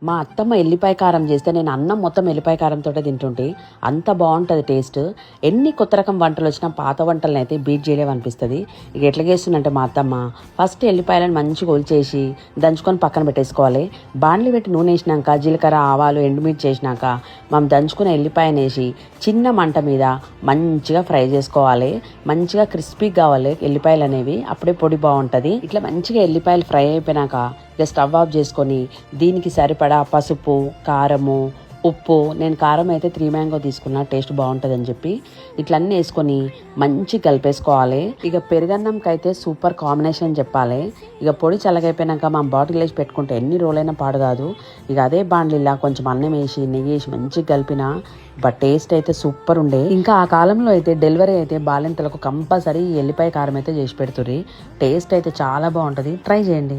మా అత్తమ్మ ఎల్లిపాయ కారం చేస్తే నేను అన్నం మొత్తం ఎల్లిపాయ కారంతో తింటుంటే అంత బాగుంటుంది టేస్ట్. ఎన్ని కొత్త రకం వంటలు వచ్చినా పాత వంటలను అయితే బీట్ చేయలేమనిపిస్తుంది. ఇక ఎట్లా చేస్తుందంటే మా అత్తమ్మ ఫస్ట్ ఎల్లిపాయలను మంచిగా ఒలిచేసి దంచుకొని పక్కన పెట్టేసుకోవాలి. బాండ్లు పెట్టి నూనె వేసినాక జీలకర్ర ఆవాలు ఎండుమిర్చి చేసినాక మనం దంచుకున్న ఎల్లిపాయను వేసి చిన్న మంట మీద మంచిగా ఫ్రై చేసుకోవాలి. మంచిగా క్రిస్పీగా కావాలి ఎల్లిపాయలు అనేవి, అప్పుడే పొడి బాగుంటుంది. ఇట్లా మంచిగా ఎల్లిపాయలు ఫ్రై అయిపోయినాక ఇక స్టవ్ ఆఫ్ చేసుకొని దీనికి సరిపడా పసుపు, కారము, ఉప్పు, నేను కారం అయితే 3 మ్యాంగో తీసుకున్నా టేస్ట్ బాగుంటుంది అని చెప్పి ఇట్లన్నీ వేసుకొని మంచి కలిపేసుకోవాలి. ఇక పెరుగన్నంకి అయితే సూపర్ కాంబినేషన్ చెప్పాలి. ఇక పొడి చల్లగైపోయినాక మనం బాటిల్ వేసి పెట్టుకుంటే ఎన్ని రోజులైనా పాడు కాదు. ఇక అదే బాండ్లీలా కొంచెం అన్నం వేసి నెయ్యి వేసి మంచిగా కలిపిన బట్ టేస్ట్ అయితే సూపర్ ఉండే. ఇంకా ఆ కాలంలో అయితే డెలివరీ అయితే బాలింతలకు కంపల్సరీ ఎల్లిపాయ కారం అయితే చేసి పెడుతుర్రి. టేస్ట్ అయితే చాలా బాగుంటుంది, ట్రై చేయండి.